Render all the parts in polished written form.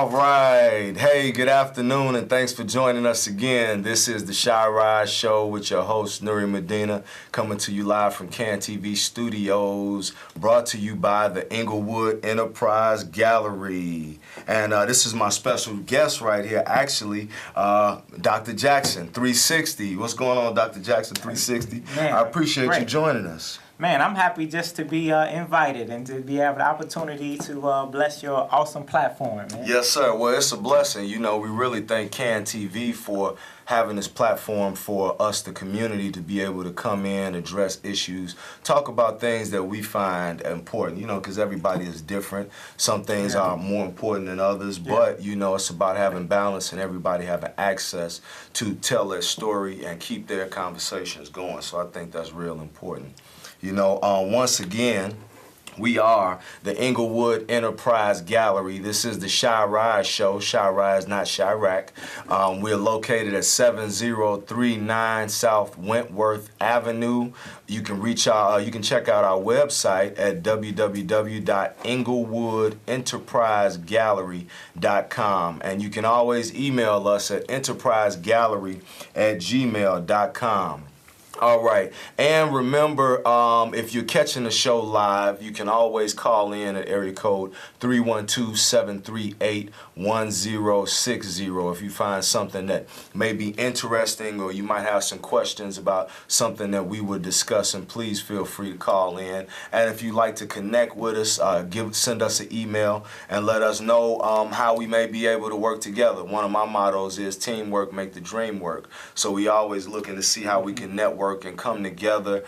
All right. Hey, good afternoon, and thanks for joining us again. This is the Shy Rise Show with your host, Nuri Medina, coming to you live from Can TV Studios, brought to you by the Englewood Enterprise Gallery. And this is my special guest right here, actually, Dr. Jackson, 360. What's going on, Dr. Jackson, 360? Man, I appreciate you joining us. Man, I'm happy just to be invited and to be having the opportunity to bless your awesome platform, man. Yes, sir. Well, it's a blessing. You know, we really thank Can TV for having this platform for us, the community, to be able to come in, address issues, talk about things that we find important, you know, because everybody is different. Some things are more important than others, but, you know, it's about having balance and everybody having access to tell their story and keep their conversations going. So I think that's real important. You know, once again, we are the Englewood Enterprise Gallery. This is the Shy Rise Show. Shy Rise, not Chirac. We're located at 7039 South Wentworth Avenue. You can reach out. You can check out our website at www.englewood.enterprisegallery.com, and you can always email us at enterprisegallery@gmail.com. All right, and remember, if you're catching the show live, you can always call in at area code 312-738-1060 if you find something that may be interesting or you might have some questions about something that we would discuss, and please feel free to call in. And if you'd like to connect with us, send us an email and let us know how we may be able to work together. One of my mottos is teamwork make the dream work. So we always looking to see how we can network and come together,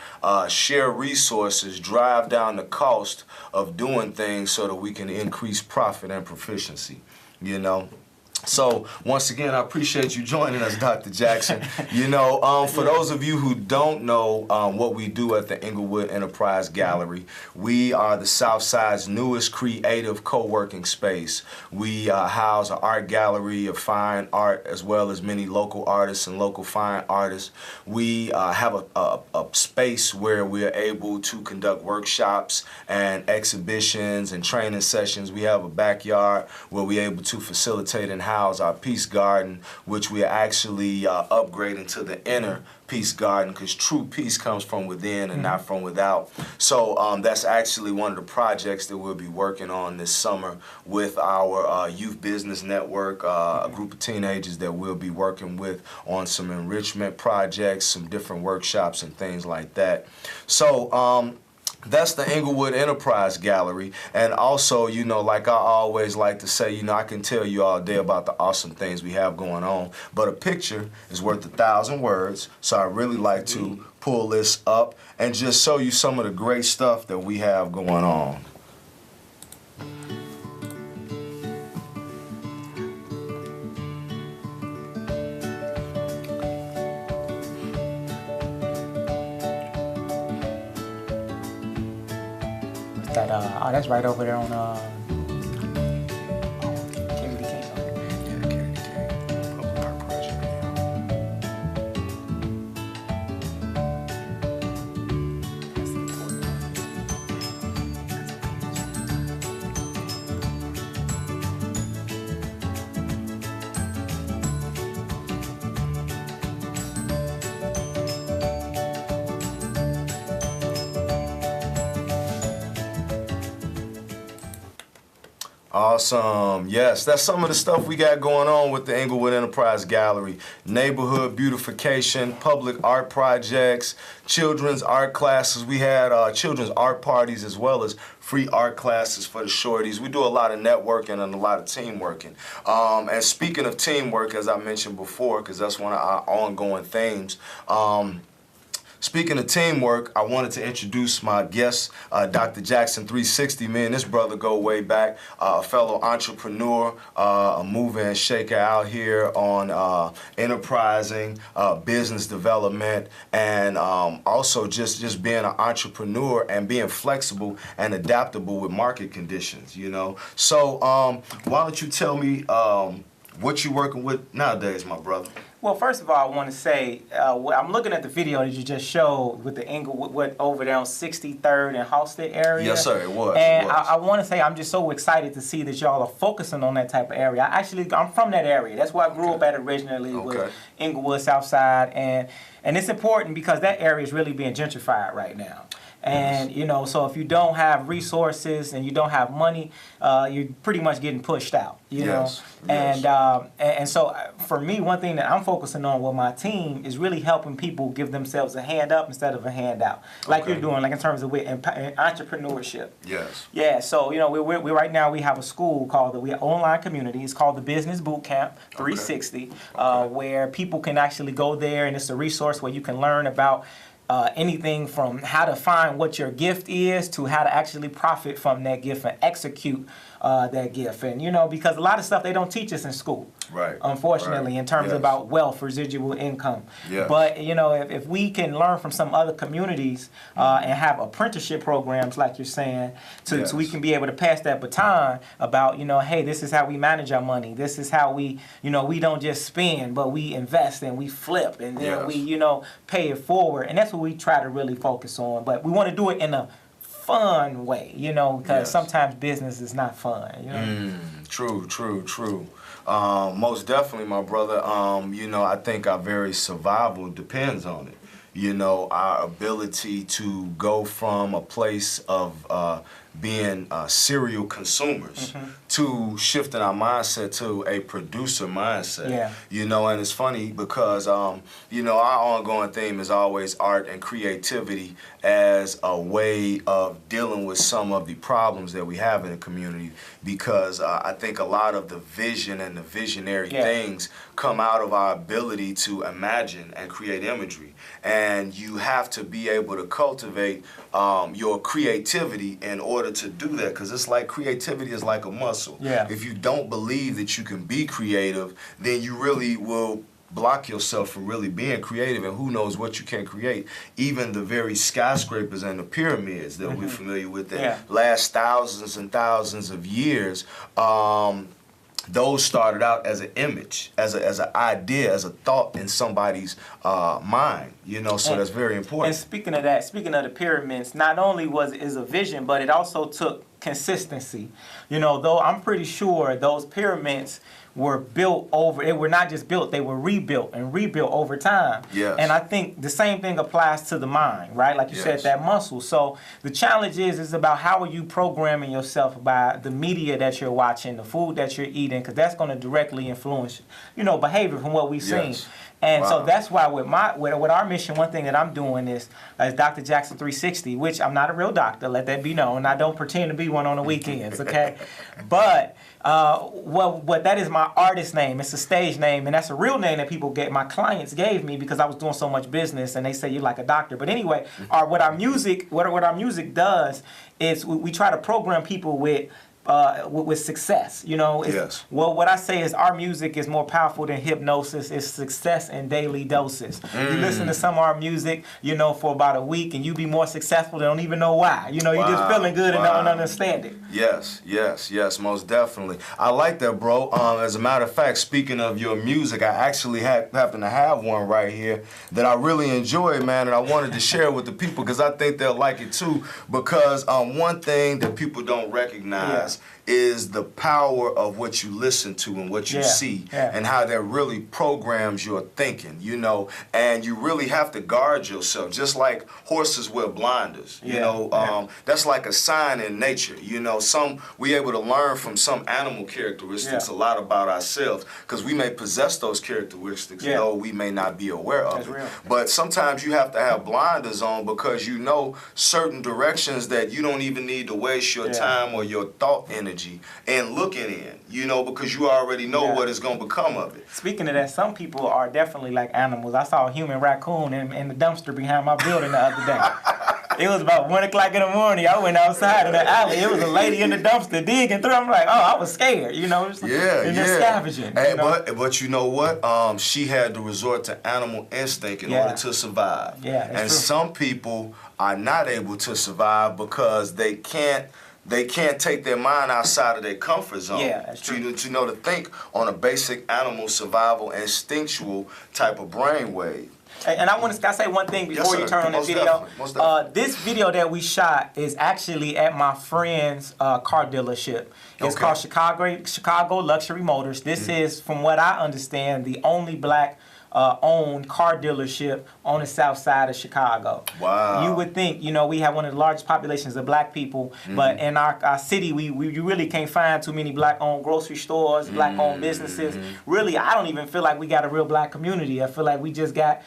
share resources, drive down the cost of doing things so that we can increase profit and proficiency, you know. So, once again, I appreciate you joining us, Dr. Jackson. You know, for those of you who don't know what we do at the Englewood Enterprise Gallery, we are the Southside's newest creative co-working space. We house an art gallery of fine art as well as many local artists and local fine artists. We have a space where we are able to conduct workshops and exhibitions and training sessions. We have a backyard where we're able to facilitate and house our Peace Garden, which we are actually upgrading to the inner Peace Garden, because true peace comes from within and not from without. So that's actually one of the projects that we'll be working on this summer with our Youth Business Network, a group of teenagers that we'll be working with on some enrichment projects, some different workshops and things like that. So that's the Englewood Enterprise Gallery. And also, you know, like I always like to say, you know, I can tell you all day about the awesome things we have going on, but a picture is worth 1,000 words. So I really like to pull this up and just show you some of the great stuff that we have going on. That that's right over there on Awesome. Yes, that's some of the stuff we got going on with the Englewood Enterprise Gallery. Neighborhood beautification, public art projects, children's art classes. We had children's art parties as well as free art classes for the shorties. We do a lot of networking and a lot of team working. And speaking of teamwork, as I mentioned before, because that's one of our ongoing themes, speaking of teamwork, I wanted to introduce my guest, Dr. Jackson 360. Me and this brother go way back, a fellow entrepreneur, a mover and shaker out here on enterprising, business development, and also just being an entrepreneur and being flexible and adaptable with market conditions, you know. So why don't you tell me what you're working with nowadays, my brother? Well, first of all, I want to say I'm looking at the video that you just showed with the Englewood over there on 63rd and Halstead area. Yes, sir. It was. And it was. I want to say I'm just so excited to see that y'all are focusing on that type of area. I'm from that area. That's where I grew up at originally, was Englewood, Southside, and it's important because that area is really being gentrified right now. And you know, so if you don't have resources and you don't have money, you're pretty much getting pushed out. You know, and so for me, one thing that I'm focusing on with my team is really helping people give themselves a hand up instead of a handout, like you're doing, like in terms of with entrepreneurship. Yes. Yeah. So you know, we right now we have a school called we online community. It's called the Business Boot Camp 360, where people can actually go there, and it's a resource where you can learn about anything from how to find what your gift is to how to actually profit from that gift and execute that gift. And, you know, because a lot of stuff they don't teach us in school. Right. Unfortunately, in terms about wealth, residual income. Yes. But, you know, if we can learn from some other communities and have apprenticeship programs, like you're saying, so we can be able to pass that baton about, you know, hey, this is how we manage our money. This is how we, you know, we don't just spend, but we invest and we flip and then we, you know, pay it forward. And that's what we try to really focus on. But we want to do it in a fun way, you know, because sometimes business is not fun, you know. True. Most definitely, my brother. You know, I think our very survival depends on it. You know, our ability to go from a place of being serial consumers to shifting our mindset to a producer mindset. Yeah. You know, and it's funny because, you know, our ongoing theme is always art and creativity as a way of dealing with some of the problems that we have in the community, because I think a lot of the vision and the visionary things come out of our ability to imagine and create imagery. And you have to be able to cultivate your creativity in order to do that, because it's like creativity is like a muscle. Yeah. If you don't believe that you can be creative, then you really will block yourself from really being creative, and who knows what you can create. Even the very skyscrapers and the pyramids that we're familiar with that last thousands and thousands of years, those started out as an image, as an idea, as a thought in somebody's mind, you know, so that's very important. And speaking of that, speaking of the pyramids, not only is a vision, but it also took consistency. You know, though I'm pretty sure those pyramids were built over, they were not just built, they were rebuilt over time. Yes. And I think the same thing applies to the mind, right? Like you said, that muscle. So the challenge is about how are you programming yourself by the media that you're watching, the food that you're eating, because that's going to directly influence, you know, behavior from what we've seen. And so that's why with our mission, one thing that I'm doing is Dr. Jackson 360, which I'm not a real doctor, let that be known. I don't pretend to be one on the weekends, okay? But what that is my artist name. It's a stage name, and that's a real name that my clients gave me because I was doing so much business, and they say you're like a doctor. But anyway, what our music does is we try to program people with success, you know. Well, what I say is our music is more powerful than hypnosis. It's success in daily doses. You listen to some of our music, you know, for about a week, and you be more successful than don't even know why. You know, you're just feeling good and don't understand it. Yes, most definitely. I like that, bro. As a matter of fact, speaking of your music, I actually happen to have one right here that I really enjoy, man, and I wanted to share with the people because I think they'll like it too. Because one thing that people don't recognize is the power of what you listen to and what you see and how that really programs your thinking, you know, and you really have to guard yourself, just like horses wear blinders, you know, that's like a sign in nature, you know. We able to learn from some animal characteristics a lot about ourselves because we may possess those characteristics, though we may not be aware of it. But sometimes you have to have blinders on because you know certain directions that you don't even need to waste your time or your thought energy and looking in, you know, because you already know what is going to become of it. Speaking of that, some people are definitely like animals. I saw a human raccoon in the dumpster behind my building the other day. It was about 1 o'clock in the morning. I went outside in the alley. It was a lady in the dumpster digging through. I'm like, oh, I was scared, you know. Just scavenging. Hey, you know? But you know what? She had to resort to animal instinct in order to survive. And some people are not able to survive because they can't they can't take their mind outside of their comfort zone. Yeah, that's true. To think on a basic animal survival instinctual type of brainwave. And I want to say one thing before you turn on the video. Most definitely. This video that we shot is actually at my friend's car dealership. It's called Chicago Luxury Motors. This is, from what I understand, the only black owned car dealership on the south side of Chicago. Wow. You would think, we have one of the largest populations of black people, but in our city, we really can't find too many black owned grocery stores, black owned businesses. Really, I don't even feel like we got a real black community. I feel like we just got,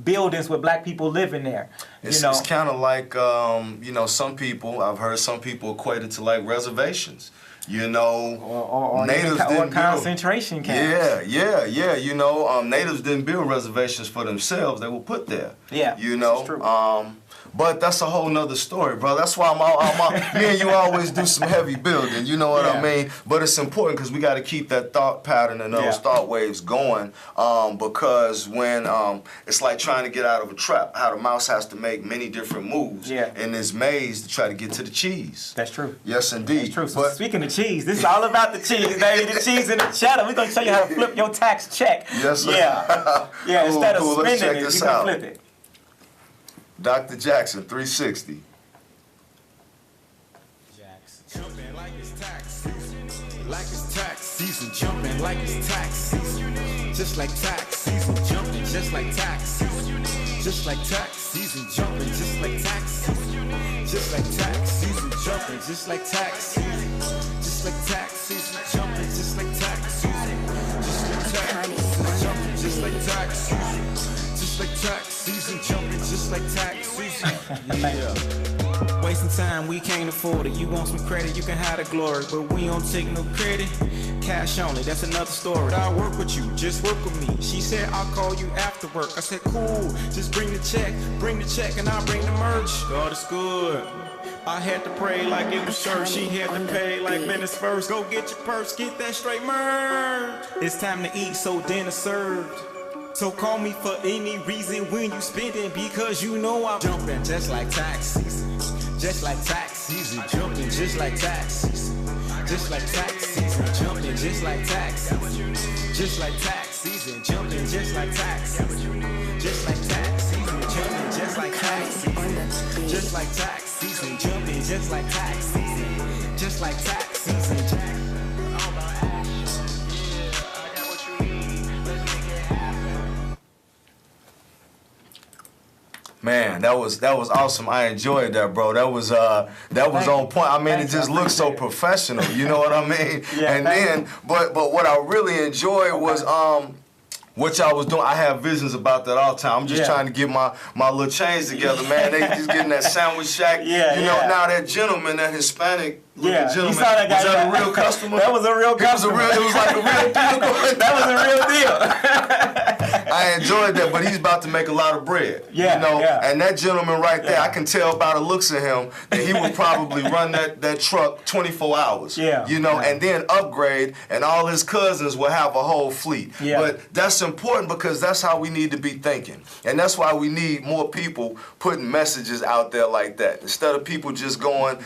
buildings with black people living there. It's kind of like, some people, I've heard some people equate it to like reservations. Or natives didn't concentration camps. Yeah. Natives didn't build reservations for themselves; they were put there. Yeah, that's true. But that's a whole nother story, bro. That's why me and you always do some heavy building. You know what I mean? But it's important because we got to keep that thought pattern and those thought waves going. Because when it's like trying to get out of a trap, how the mouse has to make many different moves in this maze to try to get to the cheese. That's true. Yes, indeed. That's true. So speaking of cheese, this is all about the cheese, baby. The cheese and the cheddar. We're gonna show you how to flip your tax check. Yes, sir. Yeah. Cool, instead of Let's spending check it, this you can out. flip it. Dr. Jackson, 360. Jumping like it's tax season. Like it's tax season. Jumping like it's tax season. Just like tax season. Jumping just like tax season. Just like tax season. Jumping just like tax season. Just like tax season. Jumping just like tax season. Just like tax season. Jumping just like tax season. Just like tax season. Jumping just like tax season. Just like tax season. Jumping just like tax season. Yeah. Wasting time, we can't afford it. You want some credit, you can have the glory, but we don't take no credit. Cash only, that's another story. I'll work with you, just work with me. She said I'll call you after work. I said cool, just bring the check and I'll bring the merch. God is good. I had to pray like it was church. She had to pay like minutes first. Go get your purse, get that straight merch. It's time to eat, so dinner served. So call me for any reason when you spending, because you know I'm jumping just like tax season. Just like tax season, jumping just like tax season. Just like tax season, jumping just like tax season. Just like tax season, jumping just like tax season. Just like tax season, jumping just like tax season. Just like tax season, jumping just like tax season. Just like tax season. Man, that was awesome. I enjoyed that, bro. That was on point. I mean, it just looked so professional. You know what I mean? And then, but what I really enjoyed was what y'all was doing. I have visions about that all the time. I'm just trying to get my little chains together, man. They just getting that sandwich shack. Now that gentleman, that Hispanic looking gentleman, was that a real customer? That was a real customer. It was like a real deal. That was a real deal. I enjoyed that, but he's about to make a lot of bread. And that gentleman right there, I can tell by the looks of him that he would probably run that truck 24 hours. And then upgrade, and all his cousins will have a whole fleet. But that's important because that's how we need to be thinking. And that's why we need more people putting messages out there like that. Instead of people just going,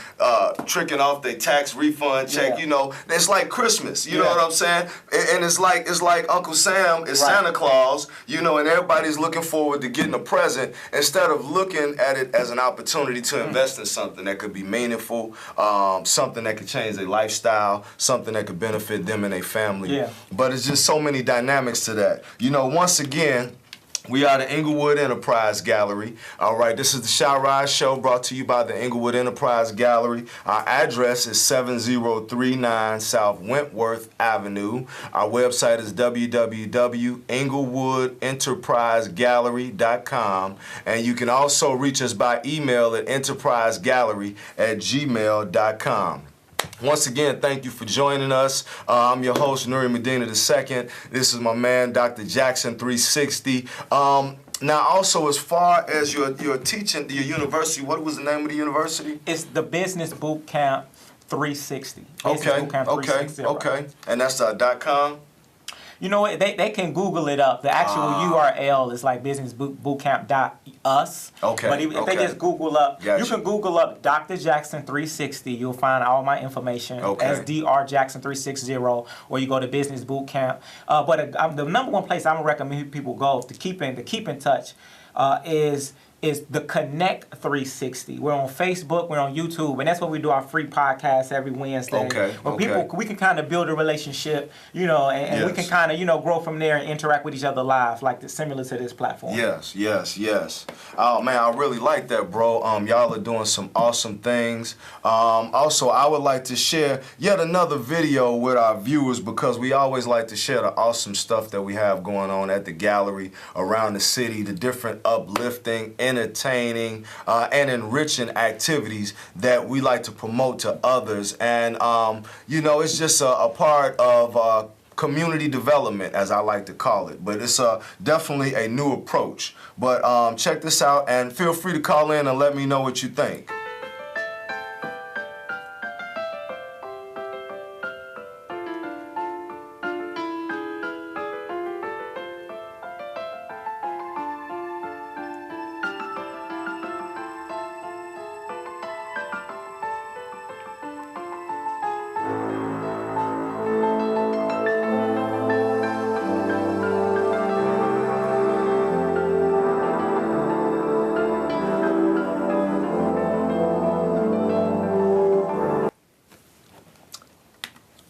tricking off their tax refund check, it's like Christmas, you know what I'm saying? And it's like Uncle Sam is Santa Claus, and everybody's looking forward to getting a present instead of looking at it as an opportunity to invest in something that could be meaningful, something that could change their lifestyle, something that could benefit them and their family. But it's just so many dynamics to that. Once again, we are the Englewood Enterprise Gallery. All right, this is the Shy Ride Show brought to you by the Englewood Enterprise Gallery. Our address is 7039 South Wentworth Avenue. Our website is www.englewoodenterprisegallery.com. And you can also reach us by email at enterprisegallery@gmail.com. Once again, thank you for joining us. I'm your host, Nuri Medina II. This is my man, Dr. Jackson 360. Now, also, as far as your teaching, your university, what was the name of the university? It's the Business Boot Camp 360. Okay. And that's .com? You know what? They can Google it up. The actual URL is like businessbootcamp.us. Okay. But if they just Google up, Gotcha. you can Google up Dr. Jackson 360. You'll find all my information. Okay. As Dr. Jackson 360, or you go to Business Boot Camp. But the number one place I'm gonna recommend people go to keep in touch is the Connect 360. We're on Facebook, we're on YouTube, and that's where we do our free podcast every Wednesday. Okay. Where we can kind of build a relationship, and we can kind of, grow from there and interact with each other live, similar to this platform. Yes. Oh man, I really like that, bro. Y'all are doing some awesome things. Also, I would like to share yet another video with our viewers because we always like to share the awesome stuff that we have going on at the gallery around the city, the different uplifting, entertaining, and enriching activities that we like to promote to others. And, it's just a part of community development, as I like to call it. But it's definitely a new approach. But check this out and feel free to call in and let me know what you think.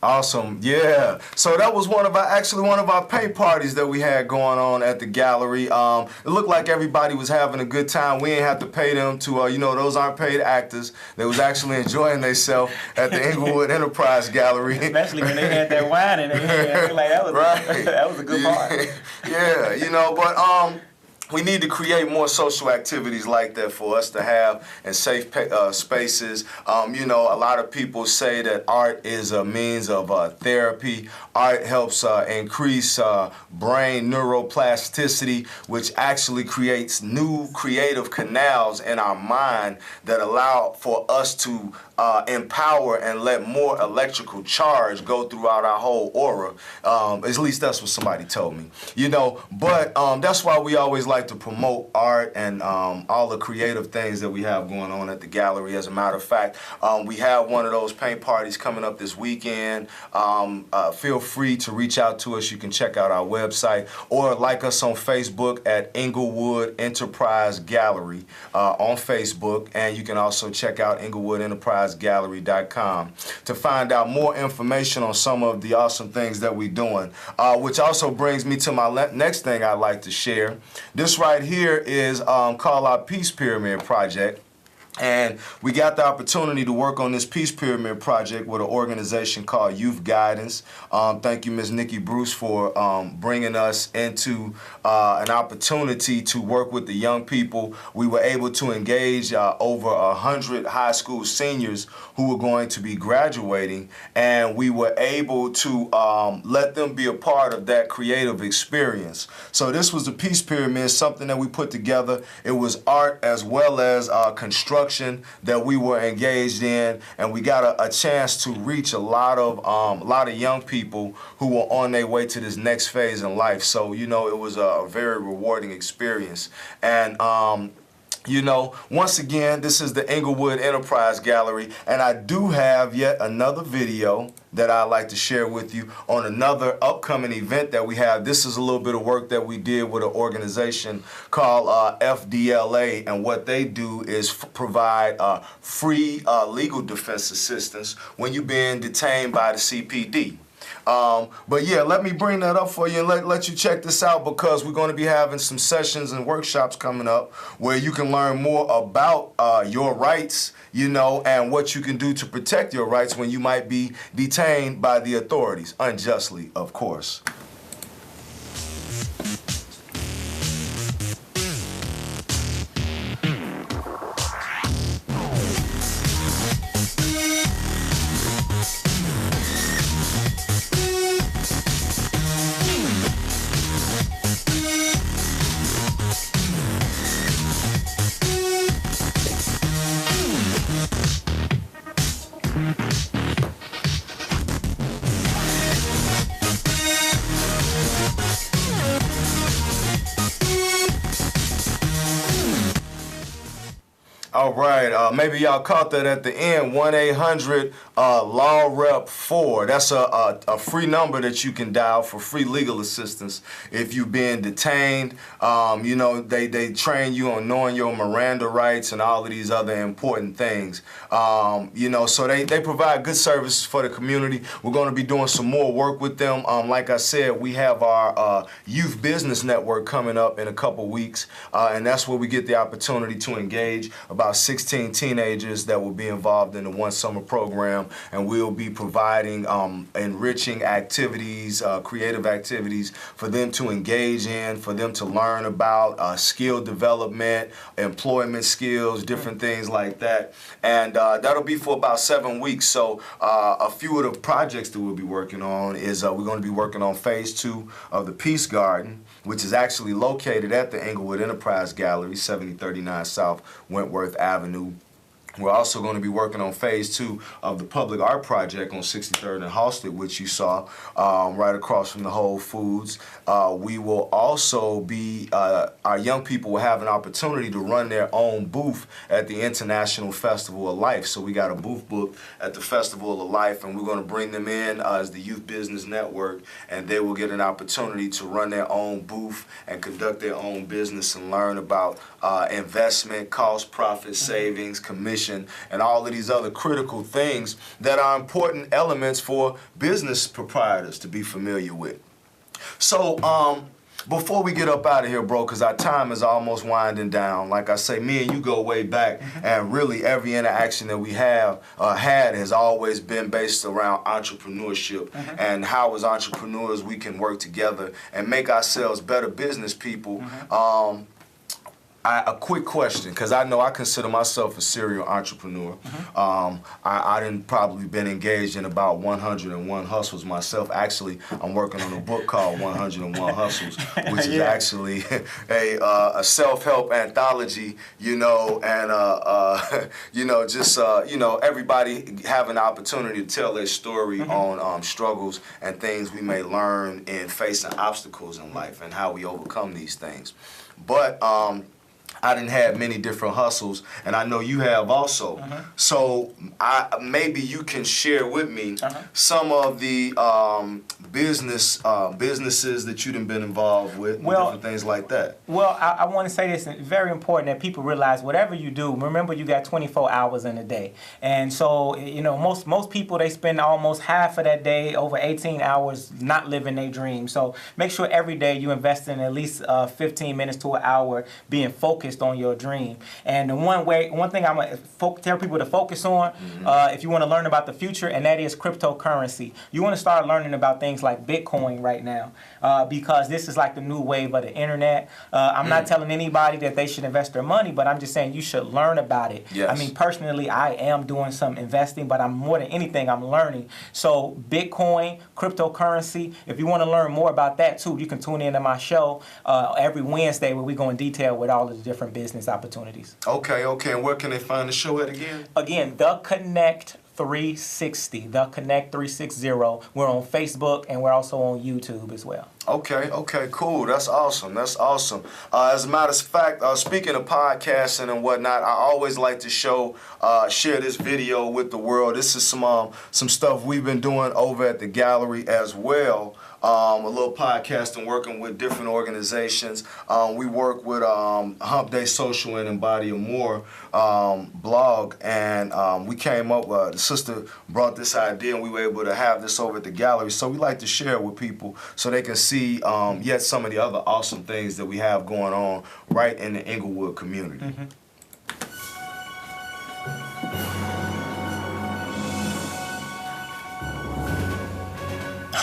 Awesome, yeah. So that was one of our paint parties that we had going on at the gallery. It looked like everybody was having a good time. We didn't have to pay them to, those aren't paid actors. They was actually enjoying themselves at the Englewood Enterprise Gallery. Especially when they had that wine in their hand. Like, that was a good part. Yeah, but we need to create more social activities like that for us to have in safe spaces. A lot of people say that art is a means of therapy. Art helps increase brain neuroplasticity, which actually creates new creative canals in our mind that allow for us to empower and let more electrical charge go throughout our whole aura. At least that's what somebody told me. But that's why we always like to promote art and all the creative things that we have going on at the gallery. As a matter of fact, we have one of those paint parties coming up this weekend. Feel free to reach out to us. You can check out our website or like us on Facebook at Englewood Enterprise Gallery on Facebook, and you can also check out EnglewoodEnterpriseGallery.com to find out more information on some of the awesome things that we're doing, which also brings me to my next thing I'd like to share. This right here is called our Peace Pyramid Project. And we got the opportunity to work on this Peace Pyramid Project with an organization called Youth Guidance. Thank you, Ms. Nikki Bruce, for bringing us into an opportunity to work with the young people. We were able to engage over 100 high school seniors who were going to be graduating, and we were able to let them be a part of that creative experience. So this was the Peace Pyramid, something that we put together. It was art as well as construction that we were engaged in, and we got a chance to reach a lot of young people who were on their way to this next phase in life. So it was a very rewarding experience. And once again, this is the Englewood Enterprise Gallery, and I do have yet another video that I'd like to share with you on another upcoming event that we have. This is a little bit of work that we did with an organization called FDLA, and what they do is provide free legal defense assistance when you're being detained by the CPD. But yeah, let me bring that up for you and let you check this out, because we're going to be having some sessions and workshops coming up where you can learn more about your rights, and what you can do to protect your rights when you might be detained by the authorities, unjustly, of course. All right, maybe y'all caught that at the end. 1-800-LAW-REP-4. That's a free number that you can dial for free legal assistance if you're being detained. You know, they train you on knowing your Miranda rights and all of these other important things. You know, so they provide good services for the community. We're going to be doing some more work with them. Like I said, we have our youth business network coming up in a couple weeks, and that's where we get the opportunity to engage about 16 teenagers that will be involved in the one summer program, and we'll be providing enriching activities, creative activities for them to engage in, for them to learn about skill development, employment skills, different things like that. And that'll be for about 7 weeks. So a few of the projects that we'll be working on is we're going to be working on phase 2 of the Peace Garden, which is actually located at the Englewood Enterprise Gallery, 7039 South Wentworth Avenue. We're also going to be working on phase 2 of the Public Art Project on 63rd and Halsted, which you saw right across from the Whole Foods. We will also be, our young people will have an opportunity to run their own booth at the International Festival of Life. So we got a booth booked at the Festival of Life, and we're going to bring them in as the Youth Business Network, and they will get an opportunity to run their own booth and conduct their own business and learn about investment, cost, profit, savings, commission, and all of these other critical things that are important elements for business proprietors to be familiar with. So, before we get up out of here, bro, because our time is almost winding down, like I say, me and you go way back, and really every interaction that we have had has always been based around entrepreneurship and how as entrepreneurs we can work together and make ourselves better business people. A quick question, because I know I consider myself a serial entrepreneur. I done probably been engaged in about 101 hustles myself. Actually, I'm working on a book called 101 Hustles, which is actually a self-help anthology, you know, and you know, just you know, everybody have an opportunity to tell their story on struggles and things we may learn in facing obstacles in life and how we overcome these things. But I done had many different hustles, and I know you have also. So maybe you can share with me some of the businesses that you done been involved with, and different things like that. Well, I want to say this, it's very important that people realize whatever you do, remember you got 24 hours in a day. And so, you know, most people, they spend almost half of that day, over 18 hours, not living their dream. So make sure every day you invest in at least 15 minutes to an hour being focused on your dream. And the one thing I'm going to tell people to focus on, if you want to learn about the future, and that is cryptocurrency. You want to start learning about things like Bitcoin right now, because this is like the new wave of the internet. I'm not telling anybody that they should invest their money, but I'm just saying you should learn about it. Yes. I mean, personally, I am doing some investing, but I'm more than anything, I'm learning. So Bitcoin, cryptocurrency, if you want to learn more about that too, you can tune in to my show every Wednesday where we go in detail with all of the different business opportunities. Okay, and where can they find the show at again? Again, The Connect 360, The Connect 360. We're on Facebook, and we're also on YouTube as well. Okay, cool. That's awesome. As a matter of fact, speaking of podcasting and whatnot, I always like to share this video with the world. This is some stuff we've been doing over at the gallery as well. A little podcasting, working with different organizations. We work with Hump Day Social and Embody More blog, and we came up with, the sister brought this idea, and we were able to have this over at the gallery. So we like to share it with people so they can see yet some of the other awesome things that we have going on right in the Englewood community.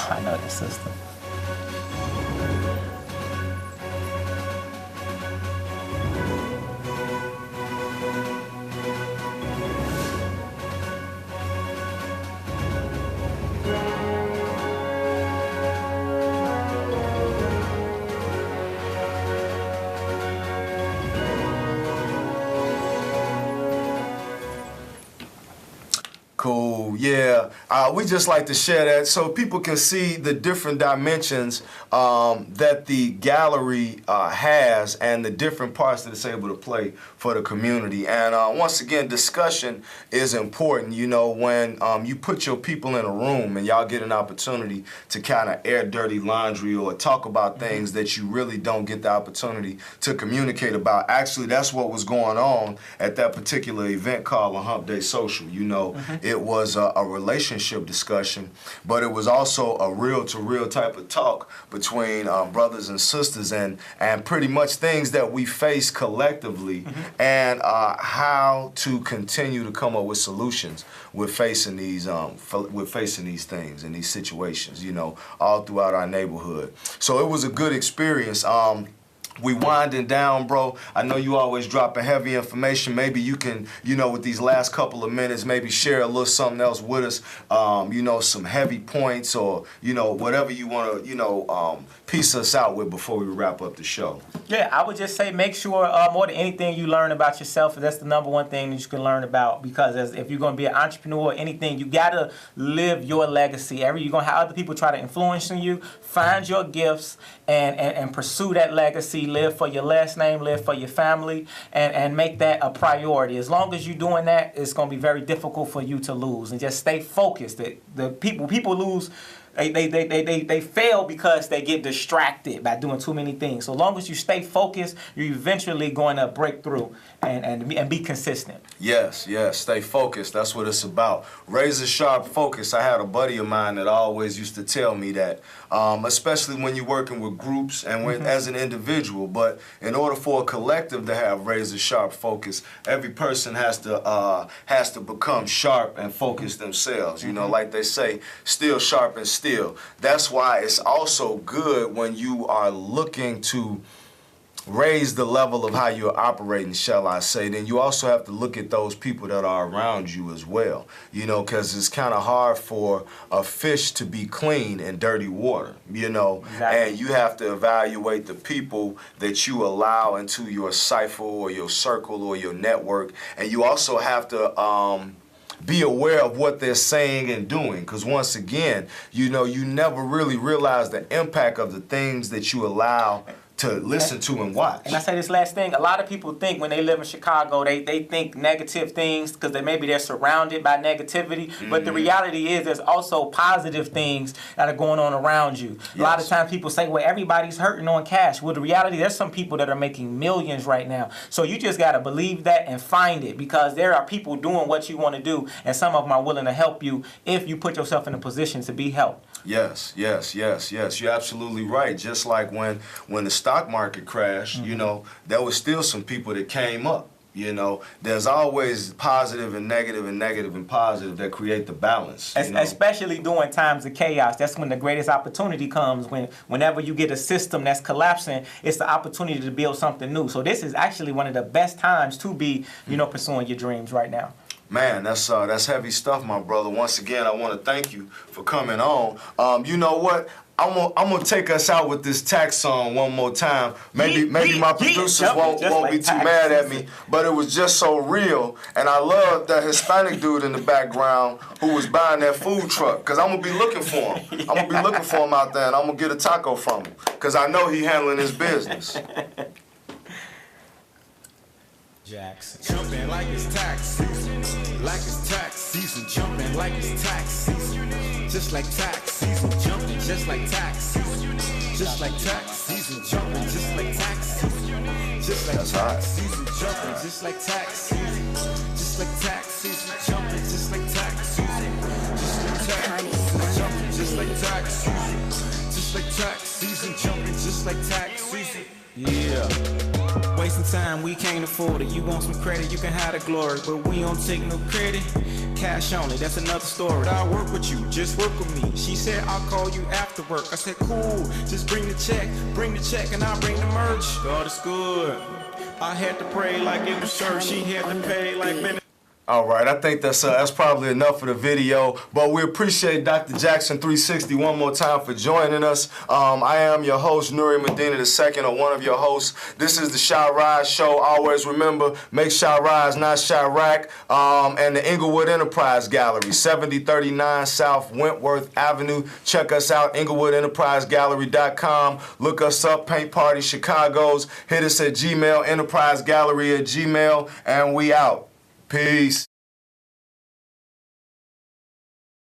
I know the system. Cool, yeah. We just like to share that so people can see the different dimensions that the gallery has and the different parts that it's able to play for the community. And once again, discussion is important. You know, when you put your people in a room and y'all get an opportunity to kind of air dirty laundry or talk about things that you really don't get the opportunity to communicate about. Actually, that's what was going on at that particular event called a Hump Day Social. You know, it was a relationship discussion, but it was also a real-to-real type of talk between brothers and sisters and pretty much things that we face collectively and how to continue to come up with solutions with facing these things and these situations, you know, all throughout our neighborhood. So it was a good experience. We winding down, bro. I know you always dropping heavy information. Maybe you can, you know, with these last couple of minutes, maybe share a little something else with us. You know, some heavy points or, you know, whatever you want to, you know, piece us out with before we wrap up the show. Yeah, I would just say make sure more than anything you learn about yourself. That's the number one thing that you can learn about, because if you're going to be an entrepreneur or anything, you got to live your legacy. You're going to have other people try to influence you. Find your gifts and pursue that legacy. Live for your last name, live for your family, and make that a priority. As long as you're doing that, it's going to be very difficult for you to lose. And just stay focused. The people lose. They fail because they get distracted by doing too many things. So long as you stay focused, you're eventually going to break through and be consistent. Yes, stay focused. That's what it's about. Razor sharp focus. I had a buddy of mine that always used to tell me that, especially when you're working with groups and as an individual. But in order for a collective to have razor sharp focus, every person has to become sharp and focus themselves. You know, like they say, still sharp and still. That's why it's also good when you are looking to raise the level of how you're operating, shall I say. Then you also have to look at those people that are around you as well, you know, because it's kind of hard for a fish to be clean in dirty water, you know. Exactly. And you have to evaluate the people that you allow into your cipher or your circle or your network, and you also have to be aware of what they're saying and doing, because once again, you know, you never really realize the impact of the things that you allow to listen to and watch. And I say this last thing, a lot of people think when they live in Chicago, they think negative things because maybe they're surrounded by negativity, but the reality is there's also positive things that are going on around you. Yes. A lot of times people say, well, everybody's hurting on cash. Well, the reality, there's some people that are making millions right now. So you just got to believe that and find it, because there are people doing what you want to do, and some of them are willing to help you if you put yourself in a position to be helped. Yes. You're absolutely right. Just like when the stock market crashed, you know, there was still some people that came up. You know, there's always positive and negative and positive that create the balance. Especially during times of chaos. That's when the greatest opportunity comes. Whenever you get a system that's collapsing, it's the opportunity to build something new. So this is actually one of the best times to be, you know, pursuing your dreams right now. Man, that's heavy stuff, my brother. Once again, I want to thank you for coming on. You know what? I'm gonna take us out with this tax song one more time. Maybe my producers won't be too mad at me, but it was just so real. And I love that Hispanic dude in the background who was buying that food truck, because I'm gonna be looking for him. I'm gonna be looking for him out there, and I'm gonna get a taco from him, because I know he handling his business. Jackson. Jumping like it's tax season. Like it's tax season. Jumping like it's tax season. Just like tax season. Jumping just like tax season. Just like tax season. Jumping just like tax season. Just like tax season. Jumping just like tax season. Just like tax season. Jumping just like tax season. Just like tax season. Jumping just like tax season. Just like tax season. Jumping just like tax season. Yeah. Wasting time, we can't afford it. You want some credit, you can have the glory, but we don't take no credit. Cash only, that's another story. I'll work with you, just work with me. She said, I'll call you after work. I said, cool, just bring the check, and I'll bring the merch. God is good. I had to pray like it was church. She had to pay like minutes. All right, I think that's probably enough for the video, but we appreciate Dr. Jackson 360 one more time for joining us. I am your host, Nuri Medina II, or one of your hosts. This is the Shy Rise Show. Always remember, make Shy Rise, not Chirac, and the Englewood Enterprise Gallery, 7039 South Wentworth Avenue. Check us out, EnglewoodEnterpriseGallery.com. Look us up, Paint Party Chicago's. Hit us at Gmail, Enterprise Gallery at Gmail, and we out. Peace.